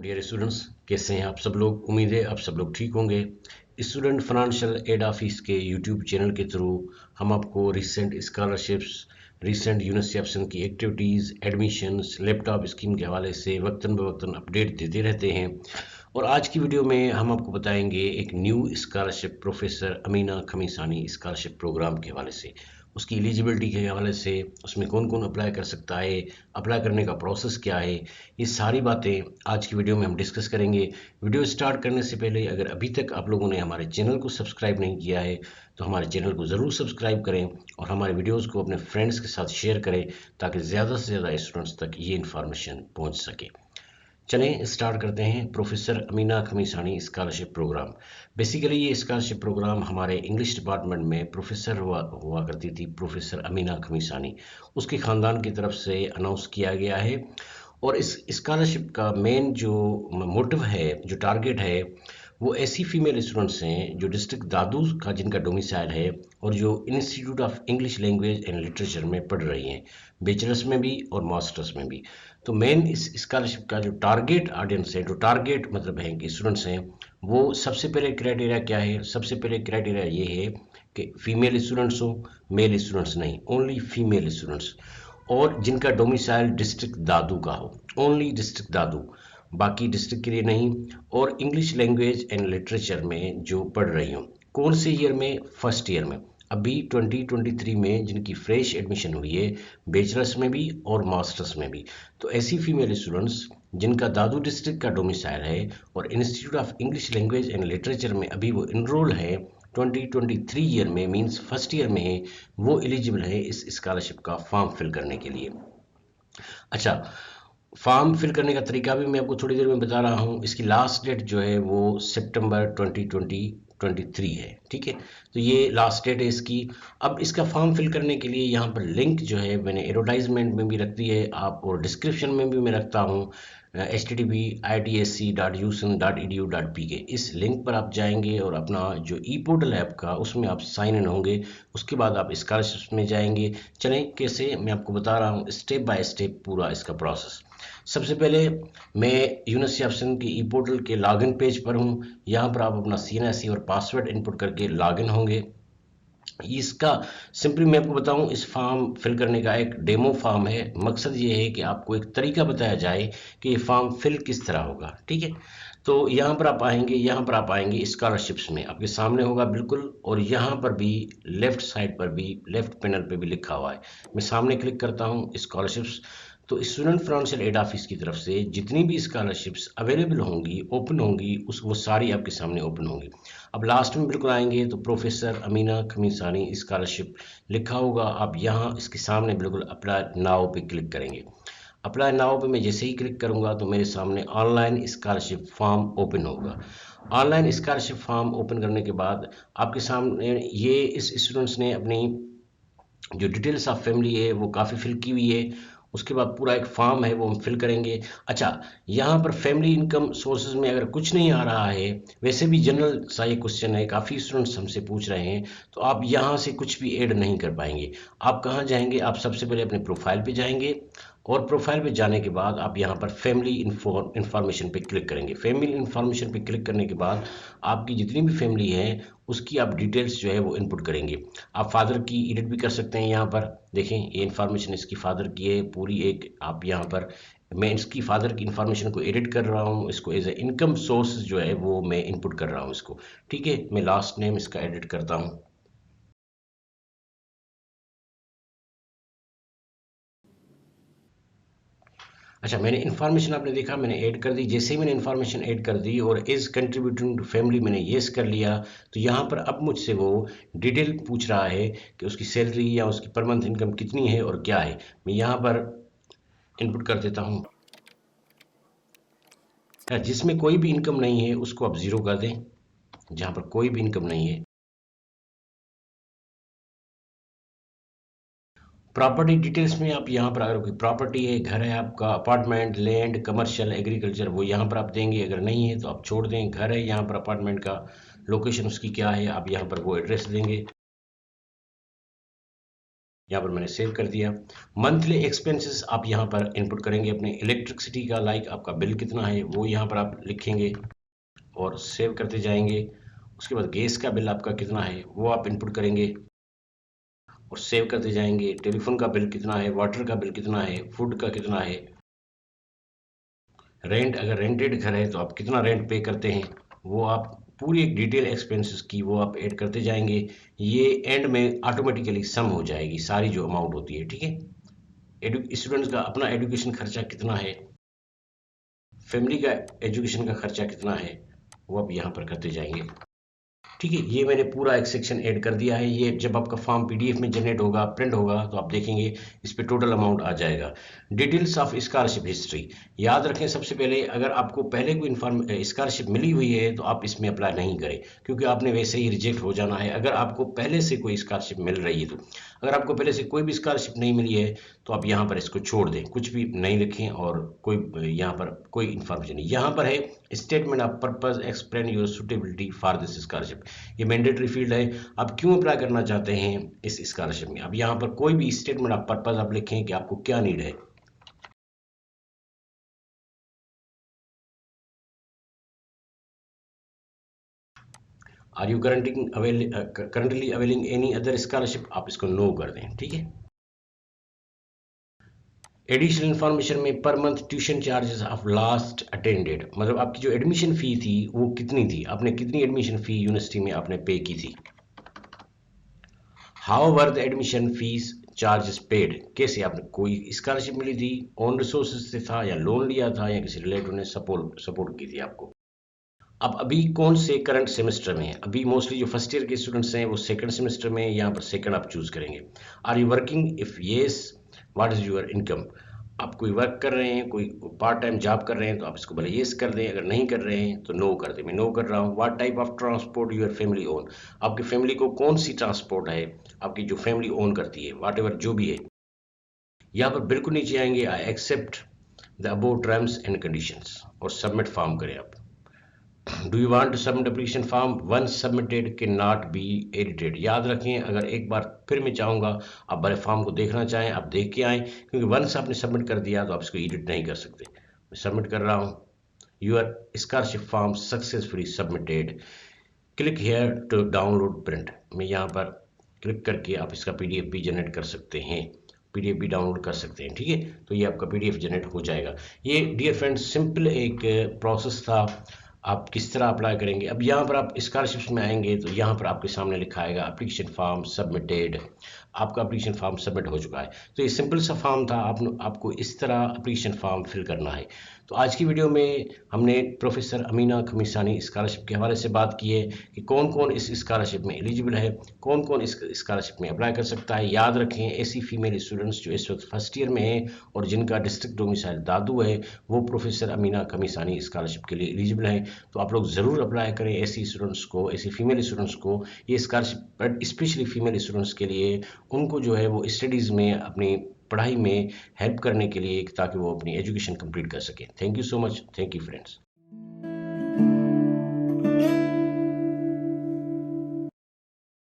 Dear students, कैसे हैं आप सब लोग। उम्मीद है आप सब लोग ठीक होंगे। स्टूडेंट फाइनेंशियल एड ऑफिस के यूट्यूब चैनल के थ्रू हम आपको recent scholarships, recent university option की एक्टिविटीज़, एडमिशन्स, लैपटॉप स्कीम के हवाले से वक्तन बवक्तन अपडेट देते रहते हैं। और आज की वीडियो में हम आपको बताएंगे एक new scholarship professor Amina Khamisani scholarship program के हवाले से, उसकी एलिजिबिलिटी के हवाले से, उसमें कौन कौन अप्लाई कर सकता है, अप्लाई करने का प्रोसेस क्या है, ये सारी बातें आज की वीडियो में हम डिस्कस करेंगे। वीडियो स्टार्ट करने से पहले अगर अभी तक आप लोगों ने हमारे चैनल को सब्सक्राइब नहीं किया है तो हमारे चैनल को ज़रूर सब्सक्राइब करें और हमारे वीडियोस को अपने फ्रेंड्स के साथ शेयर करें ताकि ज़्यादा से ज़्यादा स्टूडेंट्स तक ये इन्फॉर्मेशन पहुँच सके। चलें स्टार्ट करते हैं। Professor Amina Khamisani scholarship program. Basically ये स्कॉलरशिप प्रोग्राम हमारे इंग्लिश डिपार्टमेंट में प्रोफेसर हुआ करती थी प्रोफेसर अमीना खमीसानी, उसके ख़ानदान की तरफ से अनाउंस किया गया है। और इस स्कॉलरशिप का मेन जो मोटिव है, जो टारगेट है, वो ऐसी फीमेल स्टूडेंट्स हैं जो डिस्ट्रिक्ट दादू का जिनका डोमिसाइल है और जो institute of English language and literature में पढ़ रही हैं, बैचलर्स में भी और मास्टर्स में भी। तो मेन इस स्कॉलरशिप का जो टारगेट ऑडियंस है, जो टारगेट मतलब है कि स्टूडेंट्स हैं, वो सबसे पहले क्राइटेरिया क्या है? सबसे पहले क्राइटेरिया ये है कि फीमेल स्टूडेंट्स हो, मेल स्टूडेंट्स नहीं, ओनली फीमेल स्टूडेंट्स, और जिनका डोमिसाइल डिस्ट्रिक्ट दादू का हो, ओनली डिस्ट्रिक्ट दादू, बाकी डिस्ट्रिक्ट के लिए नहीं, और इंग्लिश लैंग्वेज एंड लिटरेचर में जो पढ़ रही हूँ। कौन से ईयर में? फर्स्ट ईयर में। अभी 2023 में जिनकी फ्रेश एडमिशन हुई है, बैचलर्स में भी और मास्टर्स में भी। तो ऐसी फीमेल स्टूडेंट्स जिनका दादू डिस्ट्रिक्ट का डोमिसाइल है और institute of English language and literature में अभी वो इनरोल है 2023 ईयर में, मींस फर्स्ट ईयर में है, वो एलिजिबल है इस स्कॉलरशिप का फॉर्म फिल करने के लिए। अच्छा, फॉर्म फिल करने का तरीका भी मैं आपको थोड़ी देर में बता रहा हूँ। इसकी लास्ट डेट जो है वो सितंबर 2023 है, ठीक है। तो ये लास्ट डेट है इसकी। अब इसका फॉर्म फिल करने के लिए यहाँ पर लिंक जो है मैंने एडवर्टाइजमेंट में भी रख दी है आप, और डिस्क्रिप्शन में भी मैं रखता हूँ, http://itsc.uson.edu.pk। इस लिंक पर आप जाएंगे और अपना जो ई पोर्टल है आपका, उसमें आप साइन इन होंगे। उसके बाद आप स्कॉलरशिप में जाएंगे। चलें कैसे, मैं आपको बता रहा हूँ स्टेप बाय स्टेप पूरा इसका प्रोसेस। सबसे पहले मैं यूनिवर्सिटी ऑप्शन के ई पोर्टल के लॉगिन पेज पर हूँ। यहाँ पर आप अपना CNSE और पासवर्ड इनपुट करके लॉगिन होंगे। इसका सिंपली मैं आपको बताऊं, इस फॉर्म फिल करने का एक डेमो फॉर्म है। मकसद ये है कि आपको एक तरीका बताया जाए कि ये फॉर्म फिल किस तरह होगा, ठीक है। तो यहाँ पर आप आएंगे, यहाँ पर आप आएंगे स्कॉलरशिप्स में, आपके सामने होगा बिल्कुल, और यहाँ पर भी लेफ्ट साइड पर भी, लेफ्ट पैनल पे भी लिखा हुआ है। मैं सामने क्लिक करता हूँ स्कॉलरशिप्स। तो स्टूडेंट फाइनेंशियल एड ऑफिस की तरफ से जितनी भी स्कॉलरशिप्स अवेलेबल होंगी, ओपन होंगी, वो सारी आपके सामने ओपन होंगी। अब लास्ट में बिल्कुल आएंगे तो प्रोफेसर अमीना खमीसानी स्कॉलरशिप लिखा होगा। आप यहाँ इसके सामने बिल्कुल अप्लाई नाउ पे क्लिक करेंगे। अप्लाई नाउ पे मैं जैसे ही क्लिक करूँगा तो मेरे सामने ऑनलाइन स्कॉलरशिप फॉर्म ओपन होगा। ऑनलाइन स्कॉलरशिप फॉर्म ओपन करने के बाद आपके सामने ये इस स्टूडेंट्स ने अपनी जो डिटेल्स ऑफ फैमिली है वो काफ़ी फिल की हुई है। उसके बाद पूरा एक फॉर्म है वो हम फिल करेंगे। अच्छा, यहाँ पर फैमिली इनकम सोर्सेज में अगर कुछ नहीं आ रहा है, वैसे भी जनरल सा ये क्वेश्चन है, काफ़ी स्टूडेंट्स हमसे पूछ रहे हैं, तो आप यहाँ से कुछ भी ऐड नहीं कर पाएंगे। आप कहाँ जाएंगे? आप सबसे पहले अपने प्रोफाइल पे जाएंगे, और प्रोफाइल पे जाने के बाद आप यहाँ पर फैमिली इंफॉर्मेशन पे क्लिक करेंगे। फैमिली इंफॉर्मेशन पे क्लिक करने के बाद आपकी जितनी भी फैमिली है उसकी आप डिटेल्स जो है वो इनपुट करेंगे। आप फादर की एडिट भी कर सकते हैं। यहाँ पर देखें, ये इन्फॉर्मेशन इसकी फादर की है पूरी एक। आप यहाँ पर, मैं इसकी फादर की इन्फॉर्मेशन को एडिट कर रहा हूँ, इसको एज ए इनकम सोर्स जो है वो मैं इनपुट कर रहा हूँ इसको, ठीक है। मैं लास्ट नेम इसका एडिट करता हूँ। अच्छा, मैंने इन्फॉर्मेशन, आपने देखा मैंने ऐड कर दी। जैसे ही मैंने इन्फॉर्मेशन ऐड कर दी और इज कंट्रीब्यूटिंग टू फैमिली मैंने येस कर लिया, तो यहाँ पर अब मुझसे वो डिटेल पूछ रहा है कि उसकी सैलरी या उसकी पर मंथ इनकम कितनी है और क्या है। मैं यहाँ पर इनपुट कर देता हूँ। जिसमें कोई भी इनकम नहीं है उसको आप ज़ीरो कर दें, जहाँ पर कोई भी इनकम नहीं है। प्रॉपर्टी डिटेल्स में आप यहाँ पर, अगर कोई प्रॉपर्टी है, घर है आपका, अपार्टमेंट, लैंड, कमर्शियल, एग्रीकल्चर, वो यहाँ पर आप देंगे। अगर नहीं है तो आप छोड़ दें। घर है यहाँ पर अपार्टमेंट का, लोकेशन उसकी क्या है, आप यहाँ पर वो एड्रेस देंगे। यहाँ पर मैंने सेव कर दिया। मंथली एक्सपेंसेस आप यहाँ पर इनपुट करेंगे अपने इलेक्ट्रिसिटी का, लाइक आपका बिल कितना है वो यहाँ पर आप लिखेंगे और सेव करते जाएंगे। उसके बाद गैस का बिल आपका कितना है वो आप इनपुट करेंगे और सेव करते जाएंगे। टेलीफोन का बिल कितना है, वाटर का बिल कितना है, फूड का कितना है, रेंट, अगर रेंटेड घर है तो आप कितना रेंट पे करते हैं वो आप पूरी एक डिटेल एक्सपेंसेस की वो आप ऐड करते जाएंगे। ये एंड में ऑटोमेटिकली सम हो जाएगी सारी जो अमाउंट होती है, ठीक है। स्टूडेंट्स का अपना एजुकेशन खर्चा कितना है, फैमिली का एजुकेशन का खर्चा कितना है वो आप यहाँ पर करते जाएंगे, ठीक है। ये मैंने पूरा एक सेक्शन ऐड कर दिया है। ये जब आपका फॉर्म पीडीएफ में जनरेट होगा, प्रिंट होगा, तो आप देखेंगे इस पे टोटल अमाउंट आ जाएगा। डिटेल्स ऑफ स्कॉलरशिप हिस्ट्री याद रखें। सबसे पहले अगर आपको पहले कोई स्कॉलरशिप मिली हुई है तो आप इसमें अप्लाई नहीं करें, क्योंकि आपने वैसे ही रिजेक्ट हो जाना है। अगर आपको पहले से कोई स्कॉलरशिप मिल रही है तो, अगर आपको पहले से कोई भी स्कॉलरशिप नहीं मिली है तो आप यहाँ पर इसको छोड़ दें, कुछ भी नहीं लिखें और कोई यहाँ पर कोई इन्फॉर्मेशन नहीं। यहाँ पर है statement of purpose, explain your suitability for this scholarship. ये मैंडेटरी फील्ड है, आप क्यों अप्लाई करना चाहते हैं इस स्कॉलरशिप में। अब यहाँ पर कोई भी स्टेटमेंट ऑफ पर्पस आप लिखें कि आपको क्या नीड है। Are you currently availing any other scholarship, आप इसको नो कर दें, ठीक है। एडिशनल इन्फॉर्मेशन में per month tuition charges of last attended, मतलब आपकी जो एडमिशन फी थी वो कितनी थी, आपने कितनी एडमिशन फी यूनिवर्सिटी में आपने पे की थी। How were the admission fees charges paid, कैसे आपने, कोई स्कॉलरशिप मिली थी, ऑन रिसोर्सेज से था या लोन लिया था या किसी रिलेटिव ने सपोर्ट की थी आपको। अब अभी कौन से करंट सेमेस्टर में है, अभी मोस्टली जो फर्स्ट ईयर के स्टूडेंट्स हैं वो सेकंड सेमेस्टर में, यहाँ पर सेकंड आप चूज करेंगे। Are you working, if yes what is your income, आप कोई वर्क कर रहे हैं, कोई पार्ट टाइम जॉब कर रहे हैं तो आप इसको भले येस कर दें, अगर नहीं कर रहे हैं तो नो कर दें। मैं नो कर रहा हूँ। What type of transport your family own, आपकी फैमिली को कौन सी ट्रांसपोर्ट है आपकी जो फैमिली ओन करती है, वाट एवर जो भी है। यहाँ पर बिल्कुल नीचे आएंगे, I accept the above terms and conditions और सबमिट फॉर्म करें आप। Do you want to submit application form, once submitted can not be edited. याद रखें, अगर एक बार फिर मैं चाहूँगा आप बड़े फॉर्म को देखना चाहें आप देख के आएँ, क्योंकि वंस आपने सबमिट कर दिया तो आप इसको एडिट नहीं कर सकते। मैं सबमिट कर रहा हूँ। Your scholarship form successfully submitted, click here to download print. मैं यहाँ पर क्लिक करके आप इसका पीडीएफ भी जनरेट कर सकते हैं, पीडीएफ भी डाउनलोड कर सकते हैं, ठीक है। तो ये आपका पीडीएफ जनरेट हो जाएगा। ये डियर फ्रेंड्स सिंपल एक प्रोसेस था, आप किस तरह अप्लाई करेंगे। अब यहाँ पर आप स्कॉलरशिप्स में आएंगे तो यहाँ पर आपके सामने लिखा आएगा एप्लीकेशन फॉर्म सबमिटेड, आपका एप्लीकेशन फॉर्म सबमिट हो चुका है। तो ये सिंपल सा फॉर्म था, आपको इस तरह एप्लीकेशन फॉर्म फिल करना है। तो आज की वीडियो में हमने प्रोफेसर अमीना खमीसानी स्कॉलरशिप के हवाले से बात की है कि कौन कौन इस स्कॉलरशिप में एलिजिबल है, कौन कौन इस स्कॉलरशिप में अप्लाई कर सकता है। याद रखें, ऐसी फीमेल स्टूडेंट्स जो इस वक्त फर्स्ट ईयर में हैं और जिनका डिस्ट्रिक्ट डोमिसाइल दादू है वो प्रोफेसर अमीना खमीसानी स्कॉलरशिप के लिए एलिजिबल है। तो आप लोग ज़रूर अप्लाई करें ऐसी स्टूडेंट्स को, ऐसी फीमेल स्टूडेंट्स को। ये स्कॉलरशिप स्पेशली फीमेल स्टूडेंट्स के लिए, उनको जो है वो स्टडीज़ में अपनी पढ़ाई में हेल्प करने के लिए, ताकि वो अपनी एजुकेशन कंप्लीट कर सकें। Thank you so much, thank you friends.